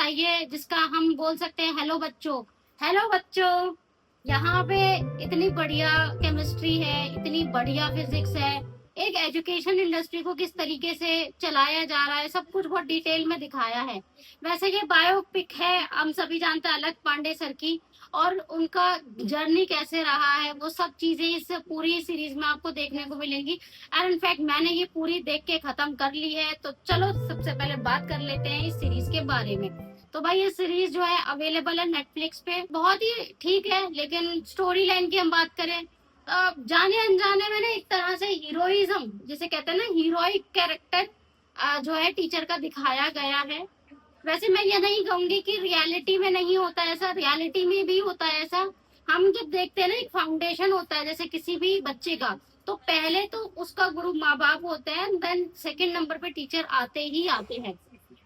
दिखाइए जिसका हम बोल सकते हैं हेलो बच्चों। हेलो बच्चों, यहाँ पे इतनी बढ़िया केमिस्ट्री है, इतनी बढ़िया फिजिक्स है। एक एजुकेशन इंडस्ट्री को किस तरीके से चलाया जा रहा है, सब कुछ बहुत डिटेल में दिखाया है। वैसे ये बायोपिक है, हम सभी जानते हैं अलख पांडे सर की, और उनका जर्नी कैसे रहा है वो सब चीजें इस पूरी सीरीज में आपको देखने को मिलेंगी। एंड इनफैक्ट मैंने ये पूरी देख के खत्म कर ली है। तो चलो सबसे पहले बात कर लेते हैं इस सीरीज के बारे में। तो भाई ये सीरीज जो है अवेलेबल है नेटफ्लिक्स पे, बहुत ही ठीक है। लेकिन स्टोरी लाइन की हम बात करें, जाने अनजाने में ना एक तरह से हीरोइज्म जिसे कहते हैं ना, हीरोइक कैरेक्टर जो है टीचर का दिखाया गया है। वैसे मैं ये नहीं कहूंगी कि रियलिटी में नहीं होता ऐसा, रियलिटी में भी होता है ऐसा। हम जब देखते हैं ना, एक फाउंडेशन होता है जैसे किसी भी बच्चे का, तो पहले तो उसका गुरु माँ बाप होते हैं, देन सेकंड नंबर पे टीचर आते ही आते हैं।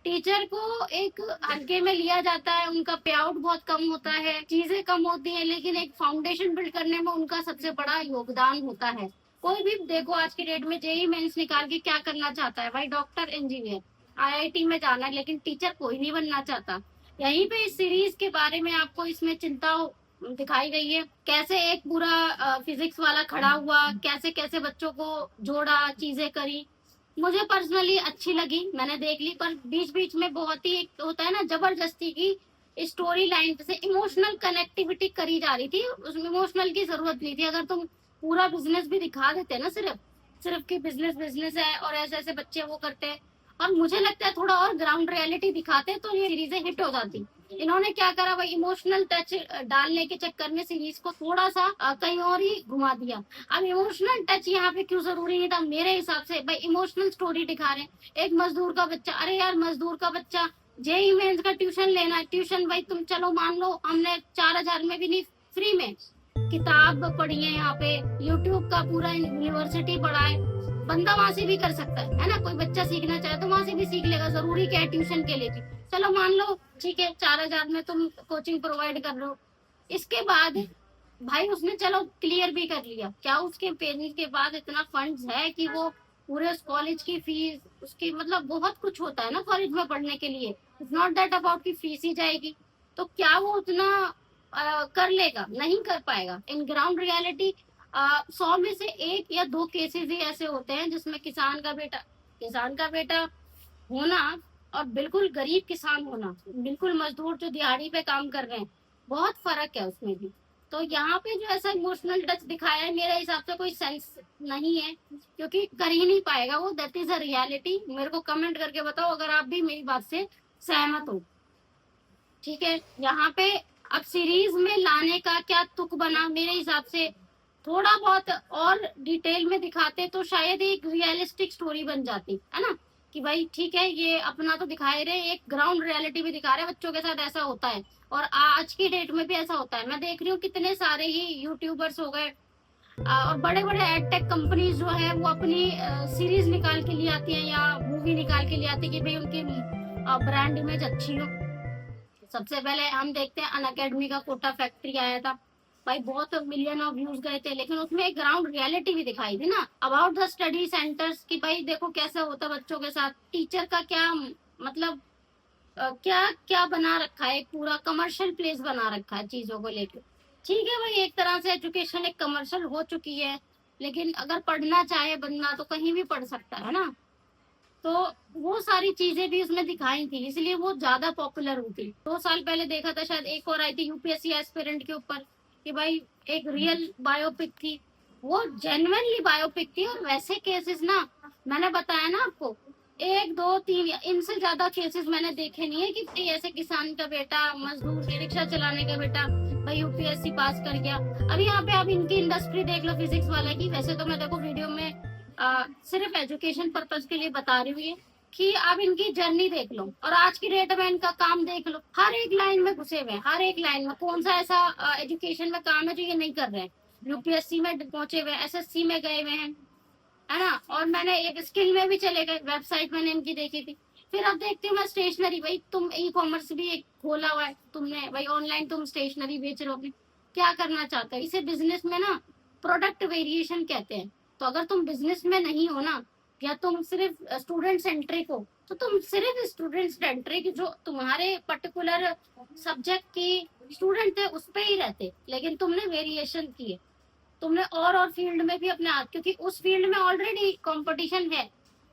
टीचर को एक हल्के में लिया जाता है, उनका पे आउट बहुत कम होता है, चीजें कम होती हैं, लेकिन एक फाउंडेशन बिल्ड करने में उनका सबसे बड़ा योगदान होता है। कोई भी देखो आज की डेट में जेई मेंस निकाल के क्या करना चाहता है भाई, डॉक्टर, इंजीनियर, आईआईटी में जाना है, लेकिन टीचर कोई नहीं बनना चाहता। यहीं पे इस सीरीज के बारे में आपको इसमें चिंता दिखाई गई है, कैसे एक पूरा फिजिक्स वाला खड़ा हुआ, कैसे कैसे बच्चों को जोड़ा, चीजें करी। मुझे पर्सनली अच्छी लगी, मैंने देख ली, पर बीच बीच में बहुत ही एक होता है ना जबरदस्ती की स्टोरी लाइन से इमोशनल कनेक्टिविटी करी जा रही थी। उसमें इमोशनल की जरूरत नहीं थी। अगर तुम पूरा बिजनेस भी दिखा देते ना, सिर्फ सिर्फ कि बिजनेस बिजनेस है और ऐसे ऐसे बच्चे वो करते हैं, और मुझे लगता है थोड़ा और ग्राउंड रियलिटी दिखाते तो ये सीरीजें हिट हो जाती। इन्होंने क्या करा भाई, इमोशनल टच डालने के चक्कर में सीरीज को थोड़ा सा कहीं और ही घुमा दिया। अब इमोशनल टच यहाँ पे क्यों जरूरी नहीं था मेरे हिसाब से? भाई इमोशनल स्टोरी दिखा रहे हैं, एक मजदूर का बच्चा, अरे यार मजदूर का बच्चा जेई मेंस का ट्यूशन लेना है, ट्यूशन भाई तुम चलो मान लो हमने 4,000 में भी नहीं, फ्री में किताब पढ़ी है, यहाँ पे यूट्यूब का पूरा यूनिवर्सिटी पढ़ा है, बंदा वहां से भी कर सकता है ना। कोई बच्चा सीखना चाहे तो वहां से भी सीख लेगा, जरूरी क्या है ट्यूशन के लिए भी। चलो मान लो ठीक है, 4,000 में तुम कोचिंग प्रोवाइड कर रहे हो। इसके बाद भाई उसने चलो क्लियर भी कर लिया, क्या उसके पेरेंट्स के पास इतना फंड्स है कि वो पूरे उस कॉलेज की फीस, उसकी मतलब बहुत कुछ होता है ना कॉलेज में पढ़ने के लिए, इट्स नॉट दैट अबाउट की फीस ही जाएगी। तो क्या वो उतना कर लेगा? नहीं कर पाएगा। इन ग्राउंड रियलिटी 100 में से एक या दो केसेस ही ऐसे होते हैं जिसमें किसान का बेटा होना और बिल्कुल गरीब किसान होना, बिल्कुल मजदूर जो दिहाड़ी पे काम कर रहे हैं, बहुत फर्क है उसमें भी। तो यहाँ पे जो ऐसा इमोशनल टच दिखाया है मेरे हिसाब से कोई सेंस नहीं है, क्योंकि कर ही नहीं पाएगा वो। That is a reality. मेरे को कमेंट करके बताओ अगर आप भी मेरी बात से सहमत हो। ठीक है, यहाँ पे अब सीरीज में लाने का क्या तुक बना, मेरे हिसाब से थोड़ा बहुत और डिटेल में दिखाते तो शायद एक रियलिस्टिक स्टोरी बन जाती है ना, कि भाई ठीक है ये अपना तो दिखाए रहे, एक ग्राउंड रियलिटी भी दिखा रहे, बच्चों के साथ ऐसा होता है और आज की डेट में भी ऐसा होता है। मैं देख रही हूँ कितने सारे ही यूट्यूबर्स हो गए और बड़े बड़े एडटेक कंपनीज जो है वो अपनी सीरीज निकाल के लिए आती है या मूवी निकाल के लिए आती है कि भाई उनकी ब्रांड इमेज अच्छी हो। सबसे पहले हम देखते हैं अनअकैडमी का कोटा फैक्ट्री आया था भाई, बहुत मिलियन ऑफ व्यूज गए थे, लेकिन उसमें एक ग्राउंड रियलिटी भी दिखाई थी ना अबाउट द स्टडी सेंटर्स, की भाई देखो कैसा होता बच्चों के साथ, टीचर का क्या मतलब क्या क्या बना रखा है, एक पूरा कमर्शियल प्लेस बना रखा है चीजों को लेकर। ठीक है भाई, एक तरह से एजुकेशन एक कमर्शियल हो चुकी है, लेकिन अगर पढ़ना चाहे बंदा तो कहीं भी पढ़ सकता है ना। तो वो सारी चीजें भी उसमें दिखाई थी, इसलिए वो ज्यादा पॉपुलर हुई थी। 2 साल पहले देखा था शायद, एक और आई थी यूपीएससी एस्पिरेंट के ऊपर, कि भाई एक रियल बायोपिक थी, वो जेन्युइनली बायोपिक थी। और वैसे केसेस ना, मैंने बताया ना आपको, एक दो तीन इनसे ज्यादा केसेस मैंने देखे नहीं है कि भाई ऐसे किसान का बेटा, मजदूर रिक्शा चलाने का बेटा भाई यूपीएससी पास कर गया। अभी यहाँ पे आप इनकी इंडस्ट्री देख लो फिजिक्स वाला की। वैसे तो मैं देखो वीडियो में सिर्फ एजुकेशन पर्पज के लिए बता रही हुई कि आप इनकी जर्नी देख लो और आज की डेट में इनका काम देख लो, हर एक लाइन में घुसे हुए हैं, हर एक लाइन में। कौन सा ऐसा एजुकेशन में काम है जो ये नहीं कर रहे हैं? यूपीएससी में पहुंचे हुए, एसएससी में गए हुए हैं, है ना। और मैंने एक स्किल में भी चले गए, वेबसाइट मैंने इनकी देखी थी। फिर अब देखती हूँ मैं स्टेशनरी, भाई तुम ई कॉमर्स भी एक खोला हुआ है तुमने, भाई ऑनलाइन तुम स्टेशनरी बेच रहे हो, क्या करना चाहते हो? इसे बिजनेस में ना प्रोडक्ट वेरिएशन कहते हैं। तो अगर तुम बिजनेस में नहीं हो ना, या तुम सिर्फ स्टूडेंट सेंट्रिक हो, तो तुम सिर्फ स्टूडेंट्स एंट्री की जो तुम्हारे पर्टिकुलर सब्जेक्ट की स्टूडेंट थे उस पे ही रहते, लेकिन तुमने वेरिएशन किए, तुमने और फील्ड में भी अपने आप, क्योंकि उस फील्ड में ऑलरेडी कंपटीशन है,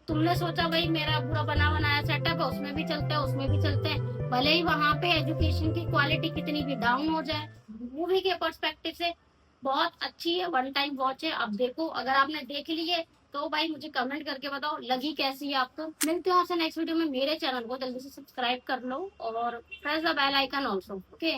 तुमने सोचा भाई मेरा पूरा बना बनाया सेटअप है, उसमें भी चलते हैं उसमें भी चलते हैं, भले ही वहां पे एजुकेशन की क्वालिटी कितनी भी डाउन हो जाए। मूवी के पर्सपेक्टिव से बहुत अच्छी है, वन टाइम वॉच है, आप देखो। अगर आपने देख ली है तो भाई मुझे कमेंट करके बताओ लगी कैसी है आपको। मिलते हैं आपसे नेक्स्ट वीडियो में। मेरे चैनल को जल्दी से सब्सक्राइब कर लो और press the bell icon also, okay.